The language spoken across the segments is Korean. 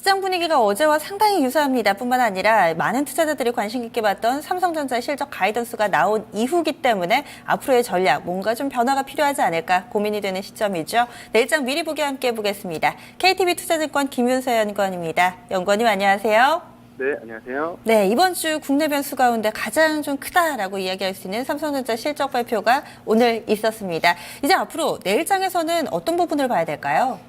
시장 분위기가 어제와 상당히 유사합니다. 뿐만 아니라 많은 투자자들이 관심 있게 봤던 삼성전자 실적 가이던스가 나온 이후기 때문에 앞으로의 전략, 뭔가 좀 변화가 필요하지 않을까 고민이 되는 시점이죠. 내일장 미리 보기 함께 보겠습니다. KTB 투자증권 김윤서 연구원입니다. 연구원님 안녕하세요. 네, 안녕하세요. 네, 이번 주 국내 변수 가운데 가장 좀 크다라고 이야기할 수 있는 삼성전자 실적 발표가 오늘 있었습니다. 이제 앞으로 내일장에서는 어떤 부분을 봐야 될까요?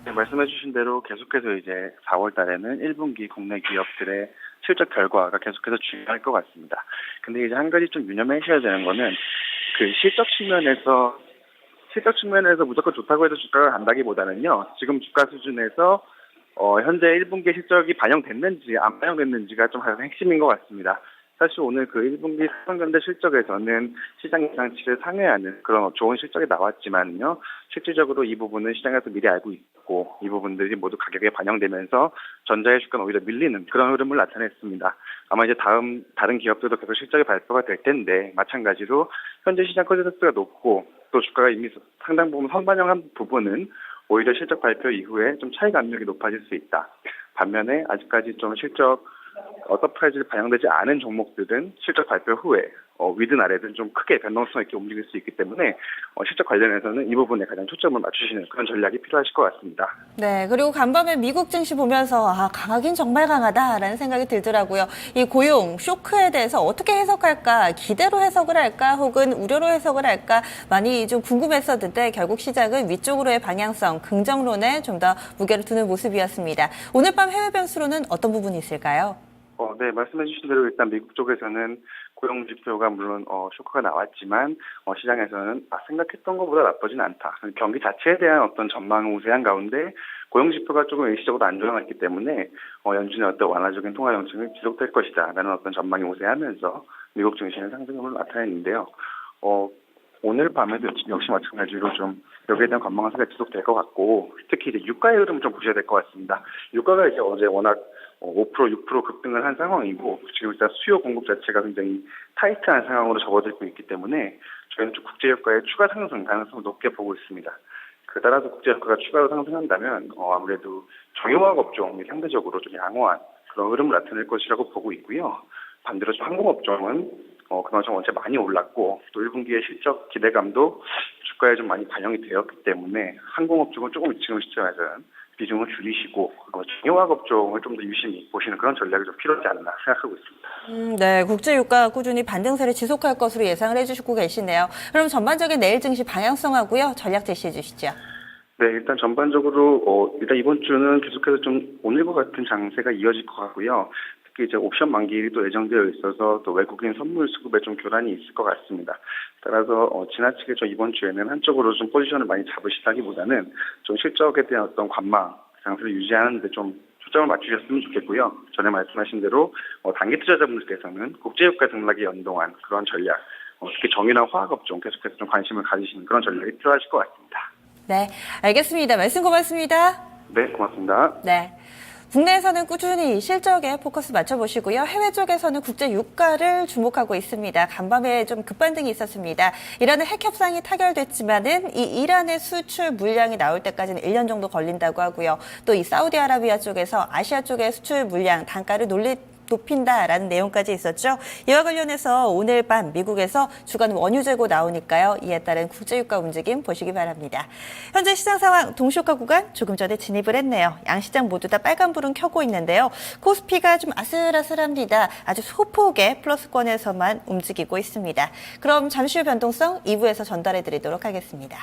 네, 말씀해주신 대로 계속해서 이제 4월 달에는 1분기 국내 기업들의 실적 결과가 계속해서 중요할 것 같습니다. 근데 이제 한 가지 좀 유념하셔야 되는 거는 그 실적 측면에서 무조건 좋다고 해서 주가가 간다기보다는요, 지금 주가 수준에서 현재 1분기 실적이 반영됐는지 안 반영됐는지가 좀 가장 핵심인 것 같습니다. 사실 오늘 그 1분기 삼성전자 실적에서는 시장 예상치를 상회하는 그런 좋은 실적이 나왔지만요. 실질적으로 이 부분은 시장에서 미리 알고 있고 이 부분들이 모두 가격에 반영되면서 전자의 주가는 오히려 밀리는 그런 흐름을 나타냈습니다. 아마 이제 다른 기업들도 계속 실적이 발표가 될 텐데 마찬가지로 현재 시장 컨센서스가 높고 또 주가가 이미 상당 부분 선반영한 부분은 오히려 실적 발표 이후에 좀 차익 압력이 높아질 수 있다. 반면에 아직까지 좀 실적 서프라이즈를 반영되지 않은 종목들은 실적 발표 후에 위든 아래든 좀 크게 변동성 있게 움직일 수 있기 때문에 실적 관련해서는 이 부분에 가장 초점을 맞추시는 그런 전략이 필요하실 것 같습니다. 네, 그리고 간밤에 미국 증시 보면서 강하긴 정말 강하다라는 생각이 들더라고요. 이 고용, 쇼크에 대해서 어떻게 해석할까, 기대로 해석을 할까, 혹은 우려로 해석을 할까 많이 좀 궁금했었는데 결국 시작은 위쪽으로의 방향성, 긍정론에 좀 더 무게를 두는 모습이었습니다. 오늘 밤 해외 변수로는 어떤 부분이 있을까요? 네, 말씀해 주신 대로 일단 미국 쪽에서는 고용 지표가 물론 쇼크가 나왔지만 시장에서는 생각했던 것보다 나쁘진 않다. 경기 자체에 대한 어떤 전망은 우세한 가운데 고용 지표가 조금 일시적으로 안 좋아졌기 때문에 연준의 어떤 완화적인 통화 정책이 지속될 것이다라는 어떤 전망이 우세하면서 미국 증시는 상승을 나타냈는데요. 오늘 밤에도 역시 마찬가지로 좀 여기에 대한 관망 하세가 지속될 것 같고 특히 이제 유가의 흐름을 좀 보셔야 될 것 같습니다. 유가가 이제 어제 워낙 5%, 6% 급등을 한 상황이고 지금 일단 수요 공급 자체가 굉장히 타이트한 상황으로 접어들고 있기 때문에 저희는 좀 국제유가의 추가 상승 가능성을 높게 보고 있습니다. 그 따라서 국제유가가 추가로 상승한다면 아무래도 정유화학 업종이 상대적으로 좀 양호한 그런 흐름을 나타낼 것이라고 보고 있고요. 반대로 좀 항공업종은 그나마 좀 어제 많이 올랐고 또 1분기의 실적 기대감도 주가에 좀 많이 반영이 되었기 때문에 항공업종은 조금 지금 시점에서는 비중을 줄이시고 정유화학 업종을 좀 더 유심히 보시는 그런 전략이 좀 필요하지 않나 생각하고 있습니다. 네, 국제유가 꾸준히 반등세를 지속할 것으로 예상을 해주시고 계시네요. 그럼 전반적인 내일 증시 방향성하고요, 전략 제시해 주시죠. 네, 일단 전반적으로 일단 이번 주는 계속해서 좀 오늘과 같은 장세가 이어질 것 같고요. 특히 이제 옵션 만기일이 예정되어 있어서 또 외국인 선물 수급에 좀 교란이 있을 것 같습니다. 따라서 지나치게 좀 이번 주에는 한쪽으로 좀 포지션을 많이 잡으시다기보다는 좀 실적에 대한 어떤 관망 장세를 유지하는 데 좀 초점을 맞추셨으면 좋겠고요. 전에 말씀하신 대로 단기 투자자분들께서는 국제유가 등락에 연동한 그런 전략, 특히 정유나 화학업종 계속해서 좀 관심을 가지시는 그런 전략이 필요하실 것 같습니다. 네, 알겠습니다. 말씀 고맙습니다. 네, 고맙습니다. 네. 국내에서는 꾸준히 실적에 포커스 맞춰보시고요. 해외 쪽에서는 국제 유가를 주목하고 있습니다. 간밤에 좀 급반등이 있었습니다. 이란의 핵 협상이 타결됐지만은 이 이란의 수출 물량이 나올 때까지는 1년 정도 걸린다고 하고요. 또 이 사우디아라비아 쪽에서 아시아 쪽의 수출 물량 단가를 높인다라는 내용까지 있었죠. 이와 관련해서 오늘 밤 미국에서 주간 원유 재고 나오니까요. 이에 따른 국제유가 움직임 보시기 바랍니다. 현재 시장 상황 동시효과 구간 조금 전에 진입을 했네요. 양시장 모두 다 빨간불은 켜고 있는데요. 코스피가 좀 아슬아슬합니다. 아주 소폭의 플러스권에서만 움직이고 있습니다. 그럼 잠시 후 변동성 2부에서 전달해 드리도록 하겠습니다.